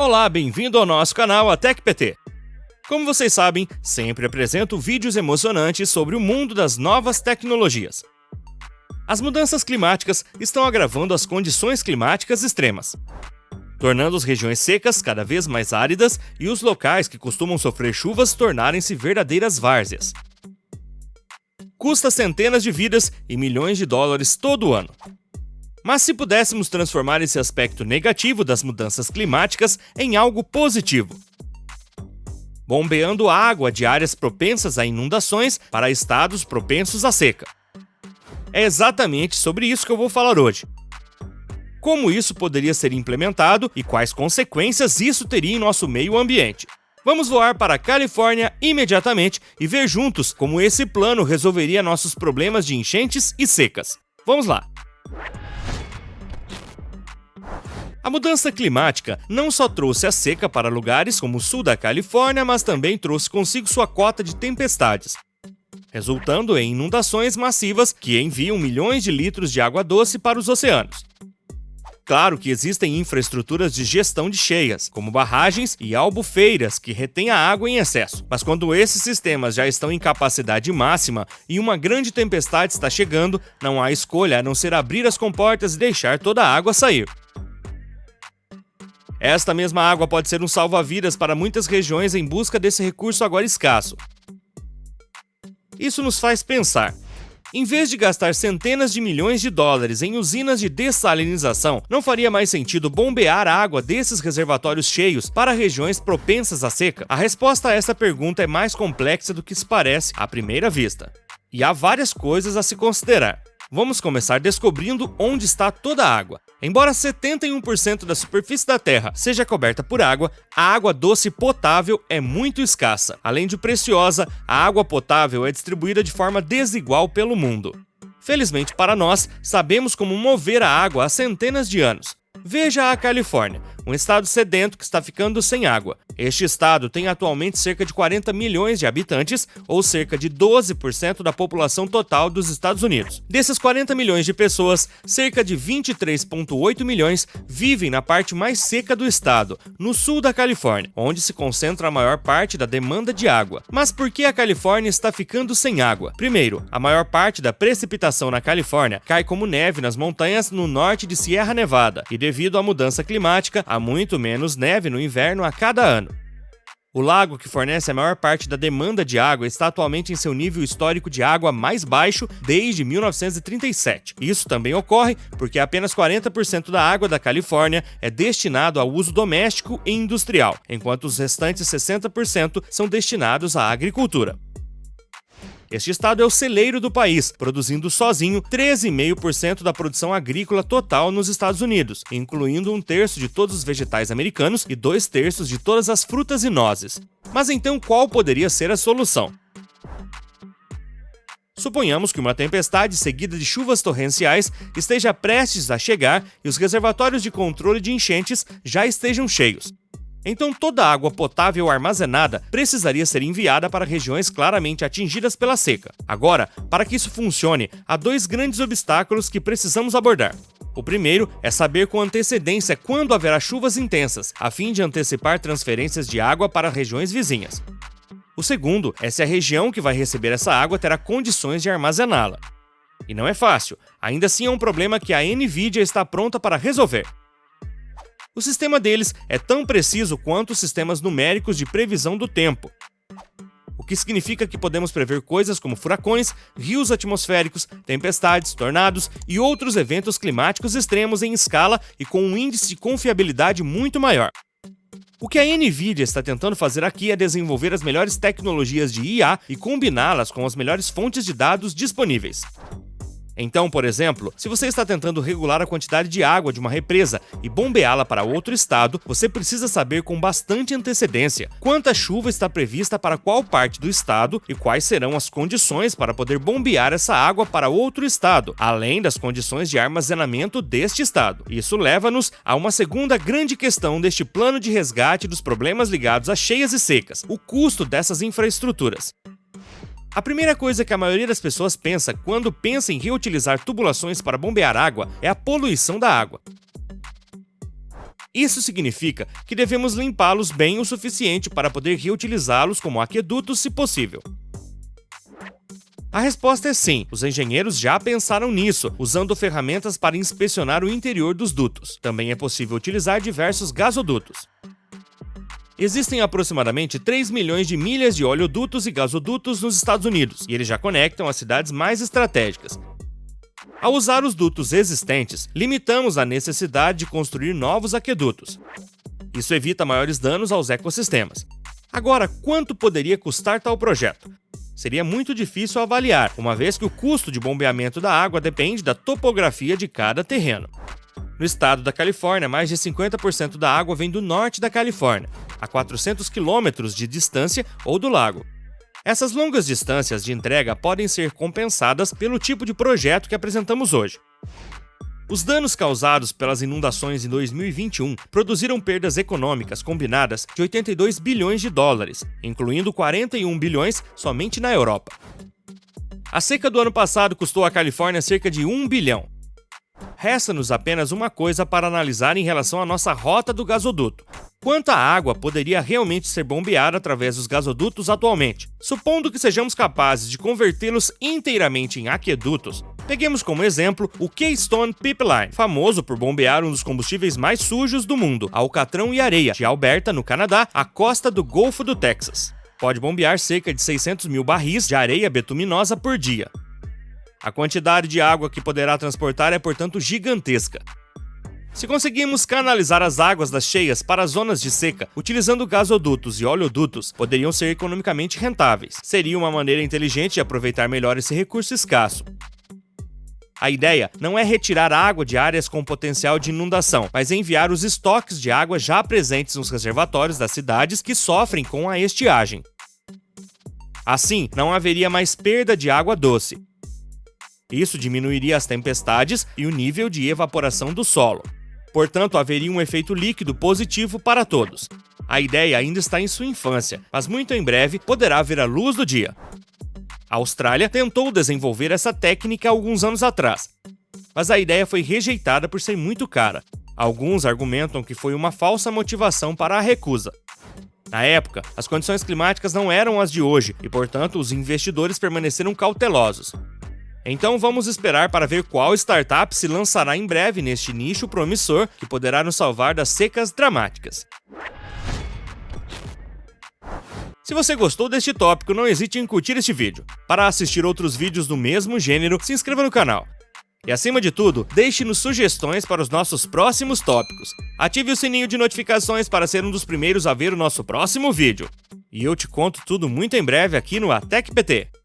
Olá, bem-vindo ao nosso canal AtecPT. Como vocês sabem, sempre apresento vídeos emocionantes sobre o mundo das novas tecnologias. As mudanças climáticas estão agravando as condições climáticas extremas, tornando as regiões secas cada vez mais áridas e os locais que costumam sofrer chuvas tornarem-se verdadeiras várzeas. Custa centenas de vidas e milhões de dólares todo ano. Mas se pudéssemos transformar esse aspecto negativo das mudanças climáticas em algo positivo, bombeando água de áreas propensas a inundações para estados propensos à seca. É exatamente sobre isso que eu vou falar hoje. Como isso poderia ser implementado e quais consequências isso teria em nosso meio ambiente. Vamos voar para a Califórnia imediatamente e ver juntos como esse plano resolveria nossos problemas de enchentes e secas. Vamos lá! A mudança climática não só trouxe a seca para lugares como o sul da Califórnia, mas também trouxe consigo sua cota de tempestades, resultando em inundações massivas que enviam milhões de litros de água doce para os oceanos. Claro que existem infraestruturas de gestão de cheias, como barragens e albufeiras que retêm a água em excesso. Mas quando esses sistemas já estão em capacidade máxima e uma grande tempestade está chegando, não há escolha a não ser abrir as comportas e deixar toda a água sair. Esta mesma água pode ser um salva-vidas para muitas regiões em busca desse recurso agora escasso. Isso nos faz pensar. Em vez de gastar centenas de milhões de dólares em usinas de dessalinização, não faria mais sentido bombear a água desses reservatórios cheios para regiões propensas à seca? A resposta a essa pergunta é mais complexa do que se parece à primeira vista. E há várias coisas a se considerar. Vamos começar descobrindo onde está toda a água. Embora 71% da superfície da Terra seja coberta por água, a água doce potável é muito escassa. Além de preciosa, a água potável é distribuída de forma desigual pelo mundo. Felizmente para nós, sabemos como mover a água há centenas de anos. Veja a Califórnia, um estado sedento que está ficando sem água. Este estado tem atualmente cerca de 40 milhões de habitantes, ou cerca de 12% da população total dos Estados Unidos. Desses 40 milhões de pessoas, cerca de 23,8 milhões vivem na parte mais seca do estado, no sul da Califórnia, onde se concentra a maior parte da demanda de água. Mas por que a Califórnia está ficando sem água? Primeiro, a maior parte da precipitação na Califórnia cai como neve nas montanhas no norte de Sierra Nevada, e devido à mudança climática, há muito menos neve no inverno a cada ano. O lago, que fornece a maior parte da demanda de água, está atualmente em seu nível histórico de água mais baixo desde 1937. Isso também ocorre porque apenas 40% da água da Califórnia é destinado ao uso doméstico e industrial, enquanto os restantes 60% são destinados à agricultura. Este estado é o celeiro do país, produzindo sozinho 13,5% da produção agrícola total nos Estados Unidos, incluindo 1/3 de todos os vegetais americanos e 2/3 de todas as frutas e nozes. Mas então qual poderia ser a solução? Suponhamos que uma tempestade seguida de chuvas torrenciais esteja prestes a chegar e os reservatórios de controle de enchentes já estejam cheios. Então toda a água potável armazenada precisaria ser enviada para regiões claramente atingidas pela seca. Agora, para que isso funcione, há dois grandes obstáculos que precisamos abordar. O primeiro é saber com antecedência quando haverá chuvas intensas, a fim de antecipar transferências de água para regiões vizinhas. O segundo é se a região que vai receber essa água terá condições de armazená-la. E não é fácil, ainda assim é um problema que a NVIDIA está pronta para resolver. O sistema deles é tão preciso quanto os sistemas numéricos de previsão do tempo, o que significa que podemos prever coisas como furacões, rios atmosféricos, tempestades, tornados e outros eventos climáticos extremos em escala e com um índice de confiabilidade muito maior. O que a NVIDIA está tentando fazer aqui é desenvolver as melhores tecnologias de IA e combiná-las com as melhores fontes de dados disponíveis. Então, por exemplo, se você está tentando regular a quantidade de água de uma represa e bombeá-la para outro estado, você precisa saber com bastante antecedência quanta chuva está prevista para qual parte do estado e quais serão as condições para poder bombear essa água para outro estado, além das condições de armazenamento deste estado. Isso leva-nos a uma segunda grande questão deste plano de resgate dos problemas ligados a cheias e secas: o custo dessas infraestruturas. A primeira coisa que a maioria das pessoas pensa quando pensa em reutilizar tubulações para bombear água é a poluição da água. Isso significa que devemos limpá-los bem o suficiente para poder reutilizá-los como aquedutos se possível. A resposta é sim, os engenheiros já pensaram nisso, usando ferramentas para inspecionar o interior dos dutos. Também é possível utilizar diversos gasodutos. Existem aproximadamente 3 milhões de milhas de oleodutos e gasodutos nos Estados Unidos, e eles já conectam as cidades mais estratégicas. Ao usar os dutos existentes, limitamos a necessidade de construir novos aquedutos. Isso evita maiores danos aos ecossistemas. Agora, quanto poderia custar tal projeto? Seria muito difícil avaliar, uma vez que o custo de bombeamento da água depende da topografia de cada terreno. No estado da Califórnia, mais de 50% da água vem do norte da Califórnia, a 400 quilômetros de distância ou do lago. Essas longas distâncias de entrega podem ser compensadas pelo tipo de projeto que apresentamos hoje. Os danos causados pelas inundações em 2021 produziram perdas econômicas combinadas de 82 bilhões de dólares, incluindo 41 bilhões somente na Europa. A seca do ano passado custou à Califórnia cerca de 1 bilhão. Resta-nos apenas uma coisa para analisar em relação à nossa rota do gasoduto. Quanta água poderia realmente ser bombeada através dos gasodutos atualmente? Supondo que sejamos capazes de convertê-los inteiramente em aquedutos, peguemos como exemplo o Keystone Pipeline, famoso por bombear um dos combustíveis mais sujos do mundo, alcatrão e areia, de Alberta, no Canadá, à costa do Golfo do Texas. Pode bombear cerca de 600 mil barris de areia betuminosa por dia. A quantidade de água que poderá transportar é, portanto, gigantesca. Se conseguirmos canalizar as águas das cheias para as zonas de seca, utilizando gasodutos e oleodutos, poderiam ser economicamente rentáveis. Seria uma maneira inteligente de aproveitar melhor esse recurso escasso. A ideia não é retirar água de áreas com potencial de inundação, mas enviar os estoques de água já presentes nos reservatórios das cidades que sofrem com a estiagem. Assim, não haveria mais perda de água doce. Isso diminuiria as tempestades e o nível de evaporação do solo. Portanto, haveria um efeito líquido positivo para todos. A ideia ainda está em sua infância, mas muito em breve poderá ver a luz do dia. A Austrália tentou desenvolver essa técnica alguns anos atrás, mas a ideia foi rejeitada por ser muito cara. Alguns argumentam que foi uma falsa motivação para a recusa. Na época, as condições climáticas não eram as de hoje e, portanto, os investidores permaneceram cautelosos. Então vamos esperar para ver qual startup se lançará em breve neste nicho promissor que poderá nos salvar das secas dramáticas. Se você gostou deste tópico, não hesite em curtir este vídeo. Para assistir outros vídeos do mesmo gênero, se inscreva no canal. E acima de tudo, deixe-nos sugestões para os nossos próximos tópicos. Ative o sininho de notificações para ser um dos primeiros a ver o nosso próximo vídeo. E eu te conto tudo muito em breve aqui no ATEC PT.